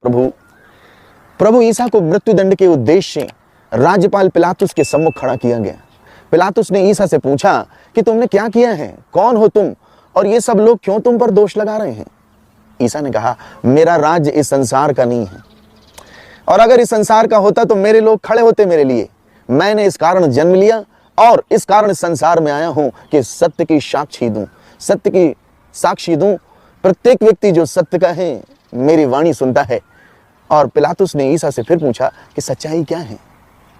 प्रभु ईसा को मृत्युदंड के उद्देश्य से राज्यपाल पिलातुस के सम्मुख खड़ा किया गया। पिलातुस ने ईसा से पूछा कि तुमने क्या किया है, कौन हो तुम और ये सब लोग क्यों तुम पर दोष लगा रहे हैं। ईसा ने कहा, मेरा राज्य इस संसार का नहीं है, और अगर इस संसार का होता तो मेरे लोग खड़े होते मेरे लिए। मैंने इस कारण जन्म लिया और इस कारण संसार में आया हूं कि सत्य की साक्षी दूं, सत्य की साक्षी दूं। प्रत्येक व्यक्ति जो सत्य का है मेरी वाणी सुनता है। और पिलातुस ने ईसा से फिर पूछा कि सच्चाई क्या है।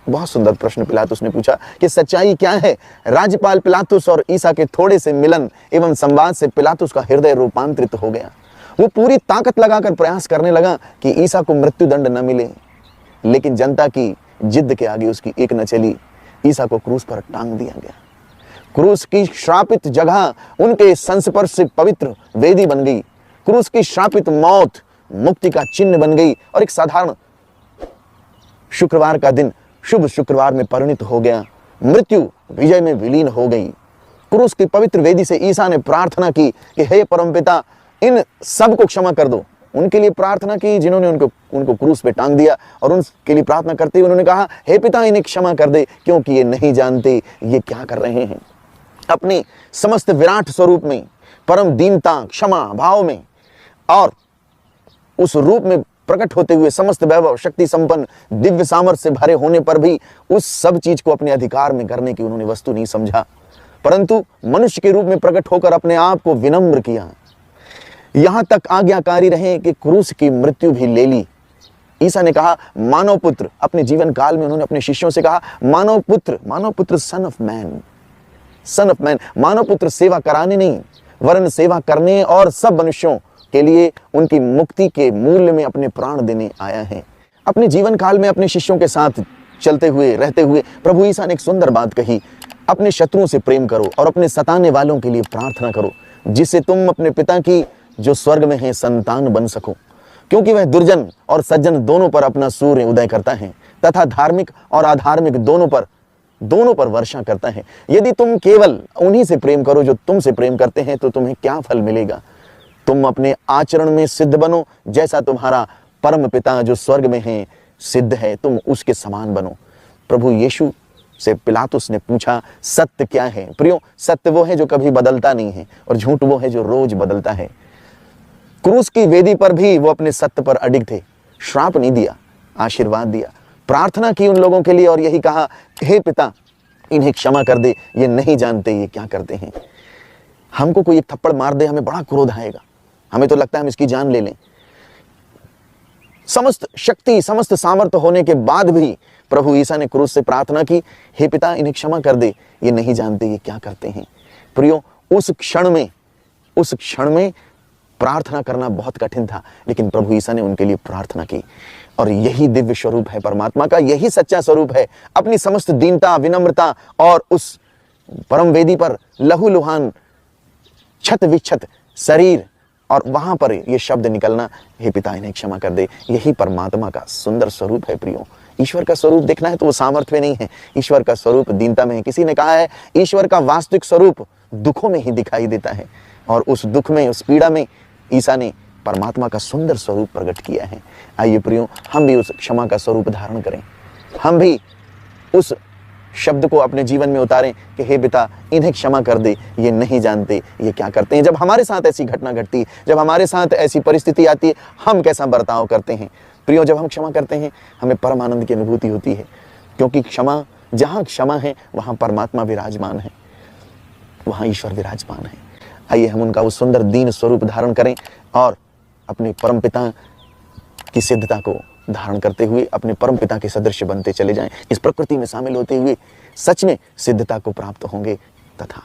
बहुत सुंदर प्रश्न पिलातुस ने पूछा कि सच्चाई क्या है। राज्यपाल पिलातुस और ईसा के थोड़े से मिलन एवं संवाद से पिलातुस का हृदय रूपांतरित हो गया। वो पूरी ताकत लगाकर प्रयास करने लगा कि ईसा को मृत्युदंड न मिले, लेकिन जनता की जिद के आगे उसकी एक न चली। ईसा को क्रूस पर टांग दिया गया। क्रूस की श्रापित जगह उनके संस्पर्श से पवित्र वेदी बन गई। क्रूस की श्रापित मौत मुक्ति का चिन्ह बन गई और एक साधारण शुक्रवार का दिन शुभ शुक्रवार में परिणित हो गया। मृत्यु विजय में विलीन हो गई। क्रूस की पवित्र वेदी से ईसा ने प्रार्थना की कि हे परमपिता, इन सब को क्षमा कर दो। उनके लिए प्रार्थना की जिन्होंने उनको क्रूस पे टांग दिया, और उनके लिए प्रार्थना करते हुए उन्होंने कहा, हे पिता, इन्हें क्षमा कर दे, क्योंकि ये नहीं जानते ये क्या कर रहे हैं। अपने समस्त विराट स्वरूप में, परम दीनता, क्षमा भाव में और उस रूप में प्रकट होते हुए, समस्त वैभव, शक्ति संपन्न, दिव्य सामर्थ्य से भरे होने पर भी उस सब चीज को अपने अधिकार में करने की उन्होंने वस्तु नहीं समझा, परंतु मनुष्य के रूप में प्रकट होकर अपने आप को विनम्र किया। यहां तक आज्ञाकारी रहे कि क्रूस की मृत्यु भी ले ली। ईसा ने कहा, मानव पुत्र, अपने जीवन काल में उन्होंने अपने शिष्यों से कहा, मानव पुत्र, सन ऑफ मैन, मानव पुत्र सेवा कराने नहीं वरन सेवा करने और सब मनुष्यों के लिए उनकी मुक्ति के मूल्य में अपने प्राण देने आया है। अपने जीवन काल में अपने शिष्यों के साथ चलते हुए रहते हुए प्रभु ईसा ने एक सुंदर बात कही, अपने शत्रुओं से प्रेम करो और अपने सताने वालों के लिए प्रार्थना करो, जिससे तुम अपने पिता की जो स्वर्ग में है संतान बन सको, क्योंकि वह दुर्जन और सज्जन दोनों पर अपना सूर्य उदय करता है तथा धार्मिक और अधार्मिक दोनों पर वर्षा करता है। यदि तुम केवल उन्हीं से प्रेम करो जो तुमसे प्रेम करते हैं, तो तुम्हें क्या फल मिलेगा। तुम अपने आचरण में सिद्ध बनो, जैसा तुम्हारा परम पिता जो स्वर्ग में है सिद्ध है, तुम उसके समान बनो। प्रभु यीशु से पिलातुस ने पूछा, सत्य क्या है। प्रियो, सत्य वो है जो कभी बदलता नहीं है, और झूठ वो है जो रोज बदलता है। क्रूस की वेदी पर भी वो अपने सत्य पर अडिग थे। श्राप नहीं दिया, आशीर्वाद दिया, प्रार्थना की उन लोगों के लिए और यही कहा, हे पिता, इन्हें क्षमा कर दे, ये नहीं जानते ये क्या करते हैं। हमको कोई एक थप्पड़ मार दे, हमें बड़ा क्रोध आएगा, हमें तो लगता है हम इसकी जान ले लें। समस्त शक्ति, समस्त सामर्थ्य होने के बाद भी प्रभु ईसा ने क्रूस से प्रार्थना की, हे पिता, इन्हें क्षमा कर दे, ये नहीं जानते ये क्या करते हैं। प्रियो, उस क्षण में प्रार्थना करना बहुत कठिन था, लेकिन प्रभु ईसा ने उनके लिए प्रार्थना की। और यही दिव्य स्वरूप है परमात्मा का, यही सच्चा स्वरूप है। अपनी समस्त दीनता, विनम्रता और उस परम वेदी पर लहूलुहान, छत विक्षत शरीर, और वहां पर ये शब्द निकलना, हे पिता, इन्हें क्षमा कर दे, यही परमात्मा का सुंदर स्वरूप है। प्रियो, ईश्वर का स्वरूप देखना है तो वो सामर्थ्य में नहीं है, ईश्वर का स्वरूप दीनता में है। किसी ने कहा है, ईश्वर का वास्तविक स्वरूप दुखों में ही दिखाई देता है, और उस दुख में, उस पीड़ा में ईसा ने परमात्मा का सुंदर स्वरूप प्रकट किया है। आइए प्रियो, हम भी उस क्षमा का स्वरूप धारण करें, हम भी उस शब्द को अपने जीवन में उतारें कि हे पिता, इन्हें क्षमा कर दे, ये नहीं जानते ये क्या करते हैं। जब हमारे साथ ऐसी घटना घटती है, जब हमारे साथ ऐसी परिस्थिति आती है, हम कैसा बर्ताव करते हैं। प्रियो, जब हम क्षमा करते हैं हमें परम आनंद की अनुभूति होती है, क्योंकि जहाँ क्षमा है वहाँ परमात्मा विराजमान है, वहाँ ईश्वर विराजमान है। आइए हम उनका उस सुंदर दीन स्वरूप धारण करें और अपने परमपिता की सिद्धता को धारण करते हुए अपने परमपिता के सदृश बनते चले जाएं। इस प्रकृति में शामिल होते हुए सच में सिद्धता को प्राप्त होंगे। तथा